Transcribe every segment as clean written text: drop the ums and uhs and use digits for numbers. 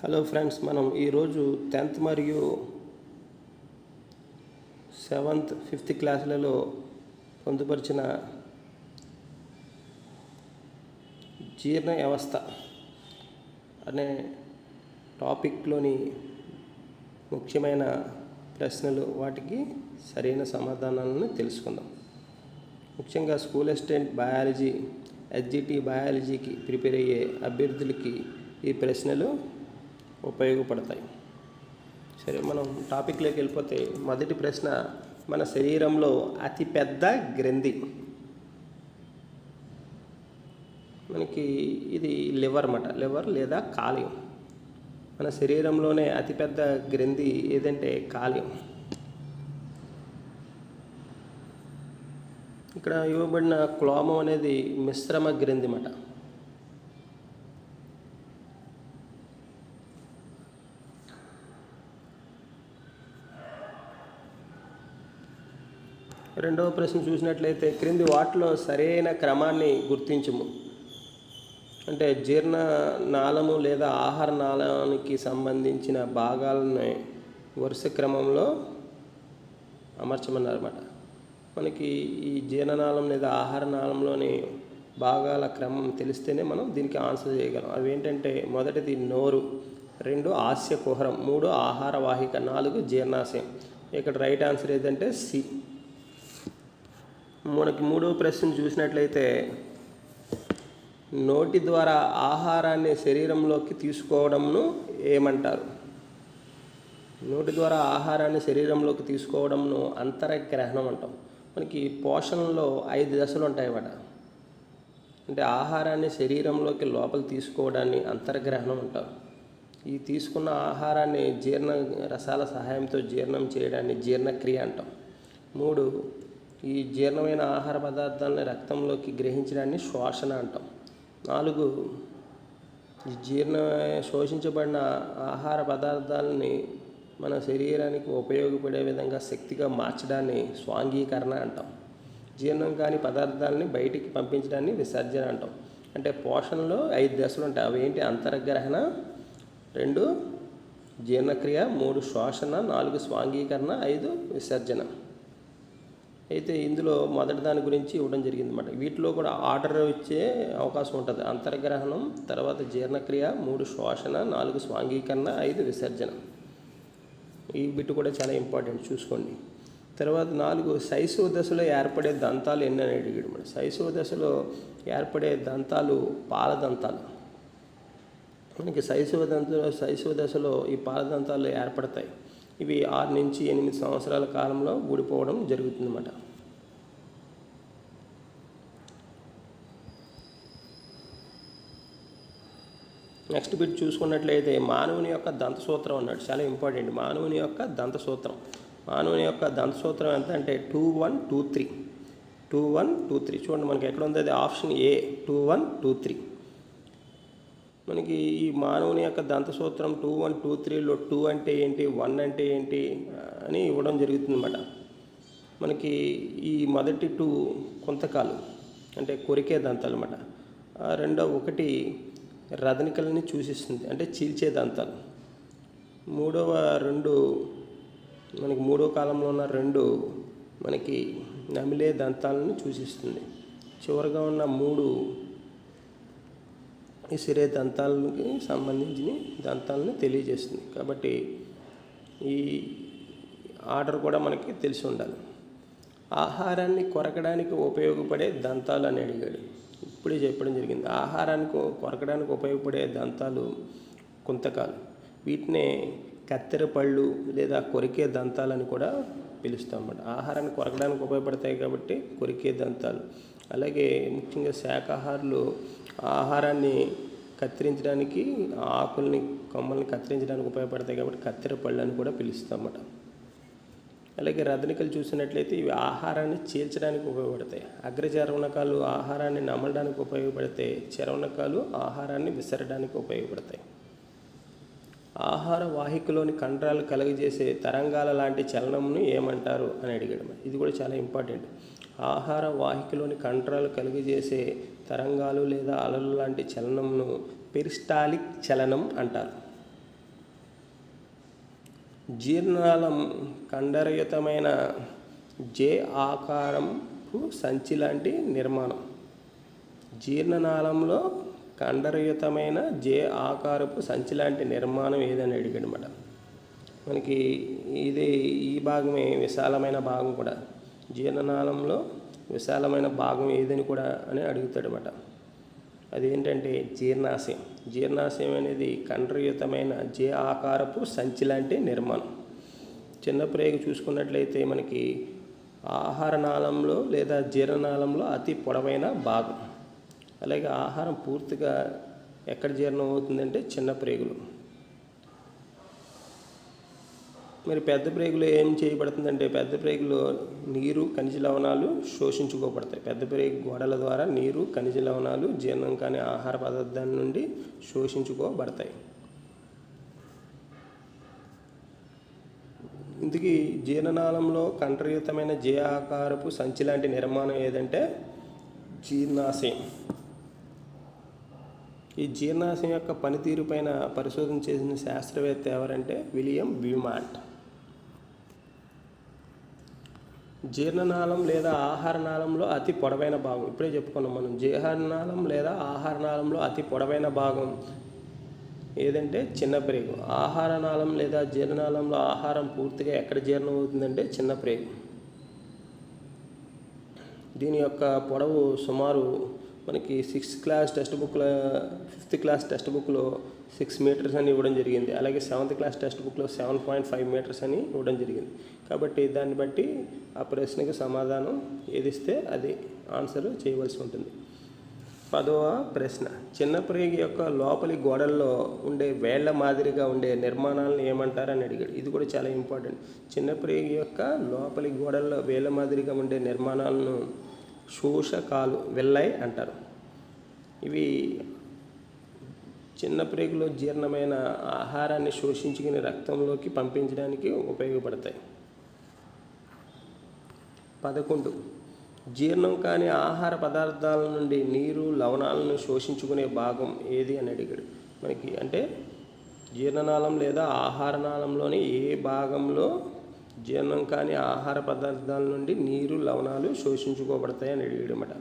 Hello friends, మనం ఈరోజు 10th మరియు 7th 5th క్లాసులలో పొందుపరిచిన జీర్ణ వ్యవస్థ అనే టాపిక్లోని ముఖ్యమైన ప్రశ్నలు, వాటికి సరైన సమాధానాలను తెలుసుకుందాం. ముఖ్యంగా స్కూల్ అసిస్టెంట్ బయాలజీ, ఎస్జిటి బయాలజీకి ప్రిపేర్ అయ్యే అభ్యర్థులకి ఈ ప్రశ్నలు ఉపయోగపడతాయి. సరే, మనం టాపిక్లోకి వెళ్ళిపోతే మొదటి ప్రశ్న, మన శరీరంలో అతిపెద్ద గ్రంథి మనకి ఇది లివర్ అన్నమాట. లివర్ లేదా కాలేయం. మన శరీరంలోనే అతిపెద్ద గ్రంథి ఏదంటే కాలేయం. ఇక్కడ ఇవ్వబడిన క్లోమం అనేది మిశ్రమ గ్రంథి అన్నమాట. రెండవ ప్రశ్న చూసినట్లయితే, క్రింది వాటిలో సరైన క్రమాన్ని గుర్తించము. అంటే జీర్ణ నాళము లేదా ఆహార నాళానికి సంబంధించిన భాగాలను వరుస క్రమంలో అమర్చమన్నారన్నమాట. మనకి ఈ జీర్ణనాళం లేదా ఆహార నాళంలోని భాగాల క్రమం తెలిస్తేనే మనం దీనికి ఆన్సర్ చేయగలం. అవి ఏంటంటే, మొదటిది నోరు, 2 ఆస్య కుహరం, 3 ఆహార వాహిక, 4 జీర్ణాశయం. ఇక్కడ రైట్ ఆన్సర్ ఏదంటే సి. మనకి మూడవ ప్రశ్న చూసినట్లయితే, నోటి ద్వారా ఆహారాన్ని శరీరంలోకి తీసుకోవడంను ఏమంటారు? నోటి ద్వారా ఆహారాన్ని శరీరంలోకి తీసుకోవడంను అంతరగ్రహణం అంటాం. మనకి పోషణలో 5 దశలు ఉంటాయన్నమాట. అంటే ఆహారాన్ని శరీరంలోకి లోపల తీసుకోవడాన్ని అంతర్గ్రహణం అంటారు. ఈ తీసుకున్న ఆహారాన్ని జీర్ణ రసాల సహాయంతో జీర్ణం చేయడాన్ని జీర్ణక్రియ అంటాం. 3 ఈ జీర్ణమైన ఆహార పదార్థాలని రక్తంలోకి గ్రహించడాన్ని శ్వాసన అంటాం. 4 ఈ శోషించబడిన ఆహార పదార్థాలని మన శరీరానికి ఉపయోగపడే విధంగా శక్తిగా మార్చడాన్ని స్వాంగీకరణ అంటాం. జీర్ణం కాని పదార్థాలని బయటికి పంపించడాన్ని విసర్జన అంటాం. అంటే పోషణలో 5 దశలు ఉంటాయి. అవి ఏంటి? అంతర్గ్రహణ, 2 జీర్ణక్రియ, 3 శ్వాసన, 4 స్వాంగీకరణ, 5 విసర్జన. అయితే ఇందులో మొదటి దాని గురించి ఇవ్వడం జరిగిందన్నమాట. వీటిలో కూడా ఆర్డర్ ఇచ్చే అవకాశం ఉంటుంది. అంతర్గ్రహణం, తర్వాత జీర్ణక్రియ, 3 శ్వాసన, 4 స్వాంగీకరణ, 5 విసర్జన. ఈ బిట్ కూడా చాలా ఇంపార్టెంట్, చూసుకోండి. తర్వాత 4 శైశవ దశలో ఏర్పడే దంతాలు ఎన్ని అని అడిగాడు మనం. శైశవ దశలో ఏర్పడే దంతాలు పాలదంతాలు. మనకి శైశవ దశలో ఈ పాలదంతాలు ఏర్పడతాయి. ఇవి 6 నుంచి 8 సంవత్సరాల కాలంలో ఊడిపోవడం జరుగుతుందన్నమాట. నెక్స్ట్ బిట్ చూసుకున్నట్లయితే, మానవుని యొక్క దంతసూత్రం అన్నాడు. చాలా ఇంపార్టెంట్. మానవుని యొక్క దంతసూత్రం. మానవుని యొక్క దంతసూత్రం ఎంత అంటే 2 1 2 3. 2 1 2 3. చూడండి, మనకి ఎక్కడ ఉంది? అది ఆప్షన్ ఏ, 2 1 2 3. మనకి ఈ మానవుని యొక్క దంతసూత్రం 2 1 2 3లో 2 అంటే ఏంటి, 1 అంటే ఏంటి అని ఇవ్వడం జరుగుతుందన్నమాట. మనకి ఈ మొదటి 2 కొంతకాలు అంటే కొరికే దంతాలు అన్నమాట. రెండో 1 రదనికల్ని సూచిస్తుంది, అంటే చీల్చే దంతాలు. మూడవ 2 మనకి మూడో కాలంలో ఉన్న 2 మనకి నమిలే దంతాలను సూచిస్తుంది. చివరిగా ఉన్న 3 ఇసిరే దంతాలకి సంబంధించిన దంతాలను తెలియజేస్తుంది. కాబట్టి ఈ ఆర్డర్ కూడా మనకి తెలిసి ఉండాలి. ఆహారాన్ని కొరకడానికి ఉపయోగపడే దంతాలు అని అడిగాడు. ఇప్పుడే చెప్పడం జరిగింది. ఆహారానికి కొరకడానికి ఉపయోగపడే దంతాలు కుంతకాలు. వీటినే కత్తెర పళ్ళు లేదా కొరికే దంతాలని కూడా పిలుస్తాం అన్నమాట. ఆహారాన్ని కొరకడానికి ఉపయోగపడతాయి కాబట్టి కొరికే దంతాలు. అలాగే ముఖ్యంగా శాకాహారులు ఆహారాన్ని కత్తిరించడానికి, ఆకుల్ని కొమ్మల్ని కత్తిరించడానికి ఉపయోగపడతాయి కాబట్టి కత్తెర పళ్ళు అని కూడా పిలుస్తాం అన్నమాట. అలాగే రదనికలు చూసినట్లయితే ఇవి ఆహారాన్ని చీల్చడానికి ఉపయోగపడతాయి. అగ్రచర్వణకాలు ఆహారాన్ని నమలడానికి ఉపయోగపడితే, చర్వణకాలు ఆహారాన్ని విసరడానికి ఉపయోగపడతాయి. ఆహార వాహికలోని కండరాలు కలుగజేసే తరంగాల లాంటి చలనంను ఏమంటారు అని అడిగాడు. ఇది కూడా చాలా ఇంపార్టెంట్. ఆహార వాహికలోని కండరాలు కలుగజేసే తరంగాలు లేదా అలలు లాంటి చలనంను పెరిస్టాలిక్ చలనం అంటారు. జీర్ణనాళం కండరయుతమైన జే ఆకారపు సంచి లాంటి నిర్మాణం. జీర్ణనాళంలో కండరయుతమైన జే ఆకారపు సంచి లాంటి నిర్మాణం ఏదని అడిగాడు అనమాట. మనకి ఈ భాగమే విశాలమైన భాగం కూడా. జీర్ణనాళంలో విశాలమైన భాగం ఏదని కూడా అని అడుగుతాడనమాట. అదేంటంటే జీర్ణాశయం. జీర్ణాశయం అనేది కండరయుతమైన జే ఆకారపు సంచి లాంటి నిర్మాణం. చిన్న ప్రేగు చూసుకున్నట్లయితే మనకి ఆహార నాళంలో లేదా జీర్ణనాళంలో అతి పొడవైన భాగం. అలాగే ఆహారం పూర్తిగా ఎక్కడ జీర్ణం అవుతుందంటే చిన్న ప్రేగులు. మరి పెద్ద ప్రేగులో ఏం చేయబడుతుందంటే పెద్ద ప్రేగులో నీరు ఖనిజ లవణాలు శోషించుకోబడతాయి. పెద్ద ప్రేగు గోడల ద్వారా నీరు ఖనిజ లవణాలు జీర్ణం కాని ఆహార పదార్థాల నుండి శోషించుకోబడతాయి. ఇందుకే జీర్ణనాళంలో కండరయుతమైన జే ఆకారపు సంచి లాంటి నిర్మాణం ఏదంటే జీర్ణాశయం. ఈ జీర్ణాశయం యొక్క పనితీరు పైన పరిశోధన చేసిన శాస్త్రవేత్త ఎవరంటే విలియం బ్యూమాంట్. జీర్ణనాళం లేదా ఆహార నాళంలో అతి పొడవైన భాగం ఇప్పుడే చెప్పుకున్నాం మనం. జీర్ణనాళం లేదా ఆహార నాళంలో అతి పొడవైన భాగం ఏదంటే చిన్న ప్రేగు. ఆహార నాళం లేదా జీర్ణనాళంలో ఆహారం పూర్తిగా ఎక్కడ జీర్ణం అవుతుందంటే చిన్న ప్రేగు. దీని యొక్క పొడవు సుమారు మనకి 5th క్లాస్ టెక్స్ట్ బుక్లో 6 మీటర్స్ అని ఇవ్వడం జరిగింది. అలాగే 7th క్లాస్ టెక్స్ట్ బుక్లో 7.5 మీటర్స్ అని ఇవ్వడం జరిగింది. కాబట్టి దాన్ని బట్టి ఆ ప్రశ్నకి సమాధానం ఏదిస్తే అది ఆన్సర్ చేయవలసి ఉంటుంది. 10వ ప్రశ్న. చిన్న ప్రేగు యొక్క లోపలి గోడల్లో ఉండే వేళ్ల మాదిరిగా ఉండే నిర్మాణాలను ఏమంటారని అడిగాడు. ఇది కూడా చాలా ఇంపార్టెంట్. చిన్న ప్రేగు యొక్క లోపలి గోడల్లో వేళ్ల మాదిరిగా ఉండే నిర్మాణాలను శోషకాలు వెల్లై అంటారు. ఇవి చిన్న ప్రేగులో జీర్ణమైన ఆహారాన్ని శోషించుకుని రక్తంలోకి పంపించడానికి ఉపయోగపడతాయి. 11. జీర్ణం కాని ఆహార పదార్థాల నుండి నీరు లవణాలను శోషించుకునే భాగం ఏది అని అడిగాడు. మనకి అంటే జీర్ణనాళం లేదా ఆహార నాళంలోని ఏ భాగంలో జీర్ణం కాని ఆహార పదార్థాల నుండి నీరు లవణాలు శోషించుకోబడతాయి అని అడిగాడు అన్నమాట.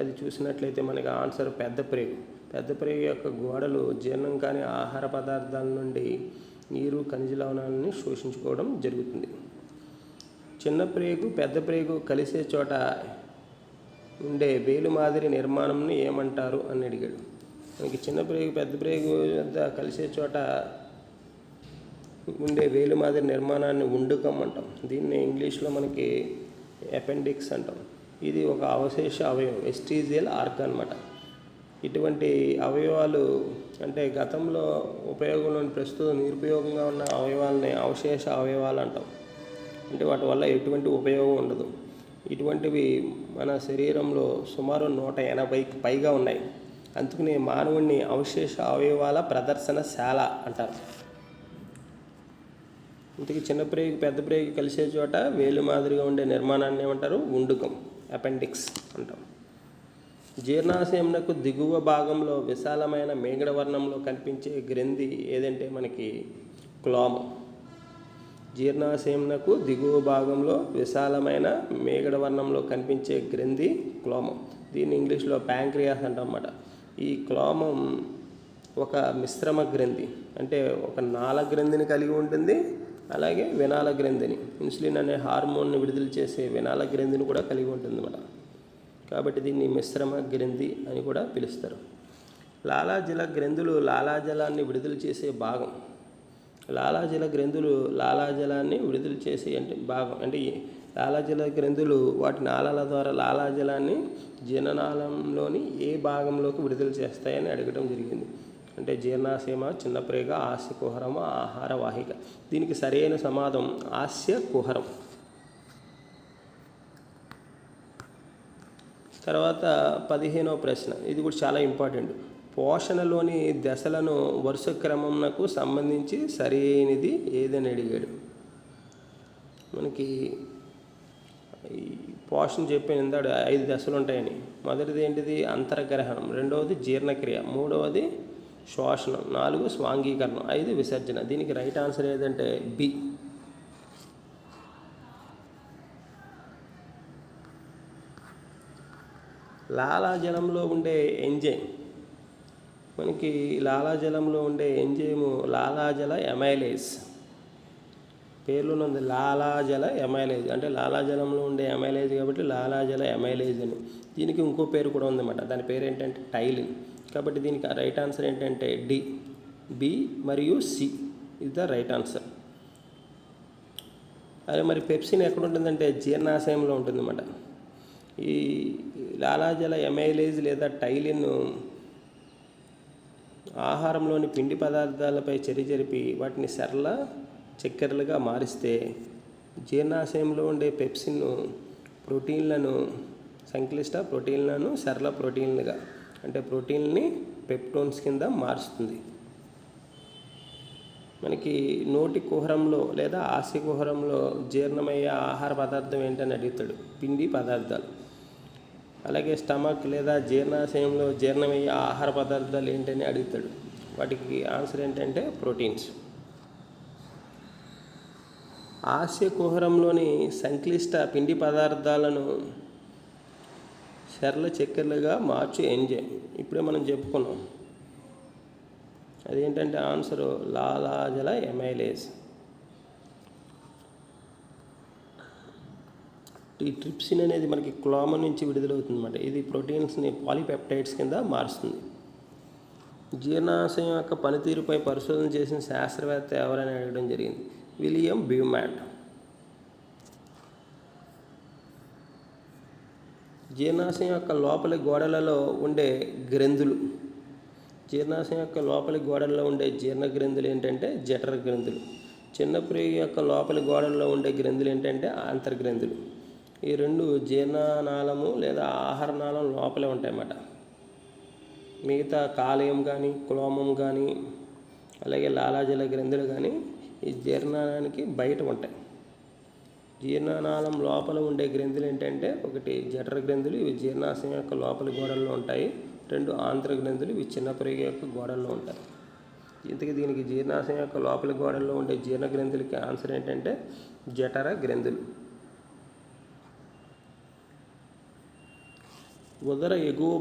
అది చూసినట్లయితే మనకి ఆన్సర్ పెద్ద ప్రేగు. పెద్ద ప్రేగు యొక్క గోడలు జీర్ణం కాని ఆహార పదార్థాల నుండి నీరు ఖనిజ లవణాలను శోషించుకోవడం జరుగుతుంది. చిన్న ప్రేగు పెద్ద ప్రేగు కలిసే చోట ఉండే వేలు మాదిరి నిర్మాణంని ఏమంటారు అని అడిగాడు. మనకి చిన్న ప్రేగు పెద్ద ప్రేగు వద్ద కలిసే చోట ఉండే వేలు మాదిరి నిర్మాణాన్ని ఉండుకం అంటాం. దీన్ని ఇంగ్లీష్లో మనకి అపెండిక్స్ అంటాం. ఇది ఒక అవశేష అవయవం, వెస్టిజియల్ ఆర్గాన్ అన్నమాట. ఇటువంటి అవయవాలు అంటే గతంలో ఉపయోగంలోని ప్రస్తుతం నిరుపయోగంగా ఉన్న అవయవాలని అవశేష అవయవాలు అంటాం. అంటే వాటి వల్ల ఎటువంటి ఉపయోగం ఉండదు. ఇటువంటివి మన శరీరంలో సుమారు 180కి పైగా ఉన్నాయి. అందుకని మానవుడిని అవశేష అవయవాల ప్రదర్శనశాల అంటారు. ఇంతకీ చిన్న ప్రేగు పెద్ద ప్రేగు కలిసే చోట వేలు మాదిరిగా ఉండే నిర్మాణాన్ని ఏమంటారు? ఉండుకం, అపెండిక్స్ అంటాం. జీర్ణాశయంకు దిగువ భాగంలో విశాలమైన మేగడ వర్ణంలో కనిపించే గ్రంథి ఏదంటే మనకి క్లోమం. జీర్ణాశయంకు దిగువ భాగంలో విశాలమైన మేగడ వర్ణంలో కనిపించే గ్రంథి క్లోమం. దీన్ని ఇంగ్లీష్లో ప్యాంక్రియాస్ అంటాం అన్నమాట. ఈ క్లోమం ఒక మిశ్రమ గ్రంథి, అంటే ఒక నాళ గ్రంథిని కలిగి ఉంటుంది, అలాగే వినాల గ్రంథిని, ఇన్సులిన్ అనే హార్మోన్ను విడుదల చేసే వినాల గ్రంథిని కూడా కలిగి ఉంటుంది అన్నమాట. కాబట్టి దీన్ని మిశ్రమ గ్రంథి అని కూడా పిలుస్తారు. లాలాజల గ్రంథులు లాలాజలాన్ని విడుదల చేసే భాగం. లాలాజల గ్రంథులు లాలాజలాన్ని విడుదల చేసే భాగం అంటే లాలాజల గ్రంథులు వాటి నాళాల ద్వారా లాలాజలాన్ని జీర్ణనాళంలోని ఏ భాగంలోకి విడుదల చేస్తాయని అడగడం జరిగింది. అంటే జీర్ణాశయమా, చిన్న ప్రేగ, ఆస్య కుహరమా, ఆహార వాహిక? దీనికి సరైన సమాధానం ఆస్య కుహరం. తర్వాత 15వ ప్రశ్న. ఇది కూడా చాలా ఇంపార్టెంట్. పోషణలోని దశలను వరుస క్రమంకు సంబంధించి సరైనది ఏదని అడిగాడు. మనకి ఈ పోషణ చెప్పాను ఇందాడు 5 దశలు ఉంటాయని. మొదటిది ఏంటిది? అంతర్గ్రహణం. రెండవది జీర్ణక్రియ. మూడవది శోషణం. 4 స్వాంగీకరణం. 5 విసర్జన. దీనికి రైట్ ఆన్సర్ ఏదంటే బి. లాలాజలంలో ఉండే ఎంజైమ్, మనకి లాలాజలంలో ఉండే ఎంజైము లాలాజల ఎమైలేజ్. పేర్లోనే ఉంది లాలాజల ఎమైలేజ్, అంటే లాలాజలంలో ఉండే ఎమైలేజ్ కాబట్టి లాలాజల ఎమైలేజ్ అని. దీనికి ఇంకో పేరు కూడా ఉందన్నమాట, దాని పేరు ఏంటంటే టైలిన్. కాబట్టి దీనికి రైట్ ఆన్సర్ ఏంటంటే డి, బి మరియు C is the right answer. అదే మరి పెప్సిన్ ఎక్కడ ఉంటుందంటే జీర్ణాశయంలో ఉంటుందన్నమాట. ఈ లాలాజల ఎమైలేజ్ లేదా టైలిన్ ఆహారంలోని పిండి పదార్థాలపై చర్య జరిపి వాటిని సరళ చక్కెరలుగా మారిస్తే జీర్ణాశయంలో ఉండే పెప్సిన్ ప్రోటీన్లను, సంక్లిష్ట ప్రోటీన్లను సరళ ప్రోటీన్లుగా, అంటే ప్రోటీన్ని పెప్టోన్స్ కింద మారుస్తుంది. మనకి నోటి కుహరంలో లేదా ఆస్య కుహరంలో జీర్ణమయ్యే ఆహార పదార్థం ఏంటని అడుగుతాడు, పిండి పదార్థాలు. అలాగే స్టమక్ లేదా జీర్ణాశయంలో జీర్ణమయ్యే ఆహార పదార్థాలు ఏంటని అడుగుతాడు. వాటికి ఆన్సర్ ఏంటంటే ప్రోటీన్స్. ఆస్య కుహరంలోని సంక్లిష్ట పిండి పదార్థాలను సరళ చక్కెరలుగా మార్చు ఎంజైమ్ ఇప్పుడే మనం చెప్పుకున్నాం. అదేంటంటే ఆన్సరు లాలాజల ఎమైలేజ్. ఈ ట్రిప్సిన్ అనేది మనకి క్లోమన్ నుంచి విడుదలవుతుంది అన్నమాట. ఇది ప్రోటీన్స్ని పాలీపెప్టైడ్స్ కింద మారుస్తుంది. జీర్ణాశయం యొక్క పనితీరుపై పరిశోధన చేసిన శాస్త్రవేత్త ఎవరని అడగడం జరిగింది. విలియం బ్యూమాట్. జీర్ణాశయం యొక్క లోపలి గోడలలో ఉండే గ్రంథులు, జీర్ణాశయం యొక్క లోపలి గోడల్లో ఉండే జీర్ణ గ్రంథులు ఏంటంటే జఠర గ్రంథులు. చిన్న ప్రేగు యొక్క లోపలి గోడల్లో ఉండే గ్రంథులు ఏంటంటే అంతర్గ్రంథులు. ఈ రెండు జీర్ణనాళము లేదా ఆహారనాళం లోపలే ఉంటాయన్నమాట. మిగతా కాలేయం కానీ క్లోమం కానీ అలాగే లాలాజల గ్రంథులు కానీ ఈ జీర్ణానికి బయట ఉంటాయి. జీర్ణనాళం లోపల ఉండే గ్రంథులు ఏంటంటే ఒకటి జఠర గ్రంథులు, ఇవి జీర్ణాశయం యొక్క లోపలి గోడల్లో ఉంటాయి. రెండు ఆంధ్ర గ్రంథులు, ఇవి చిన్న ప్రేగు యొక్క గోడల్లో ఉంటాయి. ఇంతకీ దీనికి జీర్ణాశయం యొక్క లోపలి గోడల్లో ఉండే జీర్ణ గ్రంథులకి ఆన్సర్ ఏంటంటే జఠర గ్రంథులు. ఉదర ఎగువ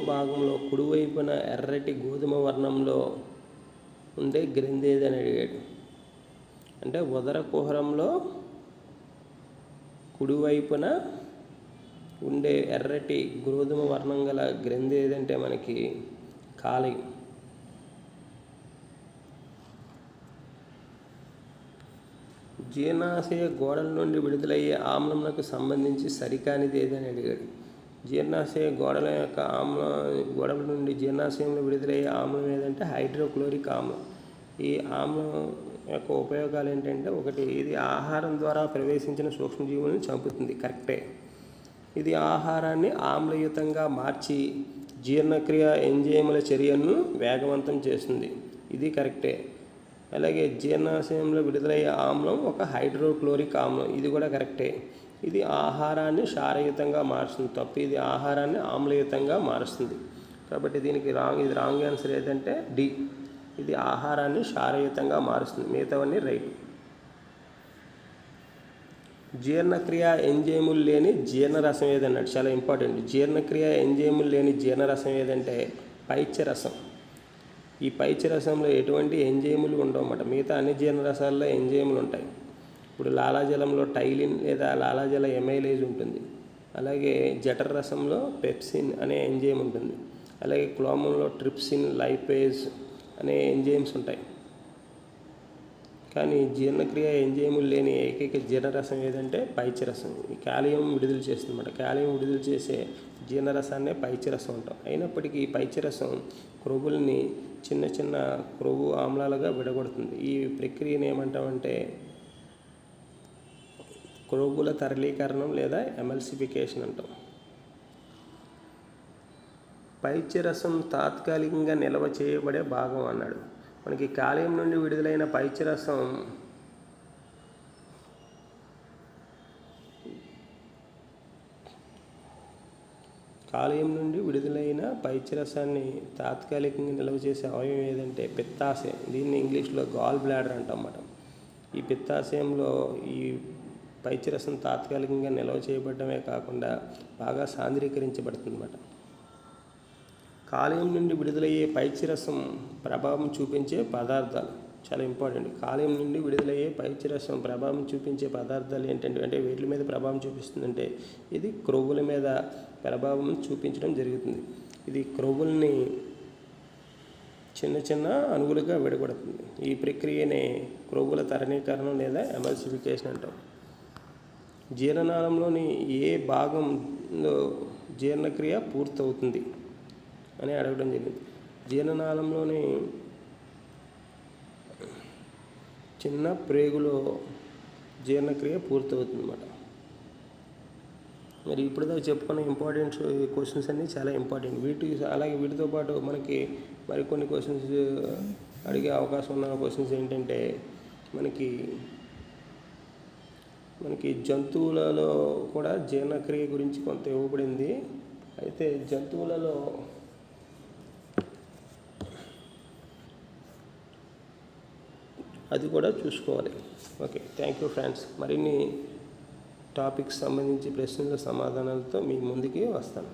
భాగంలో కుడివైపున ఎర్రటి గోధుమ వర్ణంలో ఉండే గ్రంథి ఏదని అడిగాడు. అంటే ఉదర కుహరంలో కుడివైపున ఉండే ఎర్రటి గోధుమ వర్ణం గల గ్రంథి ఏదంటే మనకి కాలేయం. జీర్ణాశయ గోడల నుండి విడుదలయ్యే ఆమ్లంకు సంబంధించి సరికానిది ఏదని అడిగాడు. జీర్ణాశయ గోడల నుండి జీర్ణాశయంలో విడుదలయ్యే ఆమ్లం ఏదంటే హైడ్రోక్లోరిక్ ఆమ్లం. ఈ ఆమ్లం యొక్క ఉపయోగాలు ఏంటంటే ఒకటి, ఇది ఆహారం ద్వారా ప్రవేశించిన సూక్ష్మజీవులను చంపుతుంది, కరెక్టే. ఇది ఆహారాన్ని ఆమ్లయుతంగా మార్చి జీర్ణక్రియ ఎంజైముల చర్యను వేగవంతం చేస్తుంది, ఇది కరెక్టే. అలాగే జీర్ణాశయంలో విడుదలయ్యే ఆమ్లం ఒక హైడ్రోక్లోరిక్ ఆమ్లం, ఇది కూడా కరెక్టే. ఇది ఆహారాన్ని క్షారయుతంగా మారుస్తుంది, తప్పు. ఇది ఆహారాన్ని ఆమ్లయుతంగా మారుస్తుంది. కాబట్టి దీనికి ఇది రాంగ్ ఆన్సర్ ఏదంటే డి, ఇది ఆహారాన్ని క్షారయుతంగా మారుస్తుంది. మిగతావన్నీ రైట్. జీర్ణక్రియ ఎంజైములు లేని జీర్ణరసం ఏదన్నాడు, చాలా ఇంపార్టెంట్. జీర్ణక్రియ ఎంజైములు లేని జీర్ణరసం ఏదంటే పైత్యరసం. ఈ పైత్యరసంలో ఎటువంటి ఎంజైములు ఉండవన్నమాట. మిగతా అన్ని జీర్ణరసాల్లో ఎంజైములు ఉంటాయి. ఇప్పుడు లాలాజలంలో టైలిన్ లేదా లాలాజల ఎమైలేజ్ ఉంటుంది. అలాగే జఠర రసంలో పెప్సిన్ అనే ఎంజైమ్ ఉంటుంది. అలాగే క్లోమంలో ట్రిప్సిన్, లైపేజ్ అనే ఎంజైమ్స్ ఉంటాయి. కానీ జీర్ణక్రియ ఎంజైములు లేని ఏకైక జీర్ణరసం ఏదంటే పైత్యరసం. ఈ కాలియం విడుదల చేస్తుంది అన్నమాట. కాలియం విడుదల చేసే జీర్ణరసాన్నే పైత్యరసం అంటాం. అయినప్పటికీ ఈ పైత్యరసం క్రొవ్వుల్ని చిన్న చిన్న క్రొవ్వు ఆమ్లాలుగా విడగొడుతుంది. ఈ ప్రక్రియను ఏమంటామంటే క్రొవ్వుల తరలీకరణం లేదా ఎమల్సిఫికేషన్ అంటాం. పైత్యరసం తాత్కాలికంగా నిల్వ చేయబడే భాగం అన్నాడు. మనకి కాలేయం నుండి విడుదలైన పైత్యరసం పైత్యరసాన్ని తాత్కాలికంగా నిల్వ చేసే అవయవం ఏదంటే పిత్తాశయం. దీన్ని ఇంగ్లీష్లో గాల్ బ్లాడర్ అంటాం అన్నమాట. ఈ పిత్తాశయంలో ఈ పైత్యరసం తాత్కాలికంగా నిల్వ చేయబడటమే కాకుండా బాగా సాంద్రీకరించబడుతుంది అన్నమాట. కాలేయం నుండి విడుదలయ్యే పైత్యరసం ప్రభావం చూపించే పదార్థాలు చాలా ఇంపార్టెంట్. కాలేయం నుండి విడుదలయ్యే పైత్యరసం ప్రభావం చూపించే పదార్థాలు ఏంటంటే అంటే వేటి మీద ప్రభావం చూపిస్తుందంటే ఇది క్రొవ్వుల మీద ప్రభావం చూపించడం జరుగుతుంది. ఇది క్రొవ్వుల్ని చిన్న చిన్న అణువులుగా విడగొడుతుంది. ఈ ప్రక్రియనే క్రొవ్వుల తరణీకరణం లేదా ఎమల్సిఫికేషన్ అంటాం. జీర్ణనాళంలోని ఏ భాగంలో జీర్ణక్రియ పూర్తవుతుంది అని అడగడం జరిగింది. జీర్ణనాళంలోని చిన్న ప్రేగులో జీర్ణక్రియ పూర్తవుతుంది అన్నమాట. మరి ఇప్పుడు చెప్పుకున్న ఇంపార్టెంట్ క్వశ్చన్స్ అన్నీ చాలా ఇంపార్టెంట్. అలాగే వీటితో పాటు మనకి మరికొన్ని క్వశ్చన్స్ అడిగే అవకాశం ఉన్న క్వశ్చన్స్ ఏంటంటే మనకి జంతువులలో కూడా జీర్ణక్రియ గురించి కొంత ఇవ్వబడింది. అయితే జంతువులలో అది కూడా చూసుకోవాలి. Okay, thank you friends. మరిన్ని టాపిక్స్ సంబంధించి ప్రశ్నల సమాధానాలతో మీ ముందుకి వస్తాను.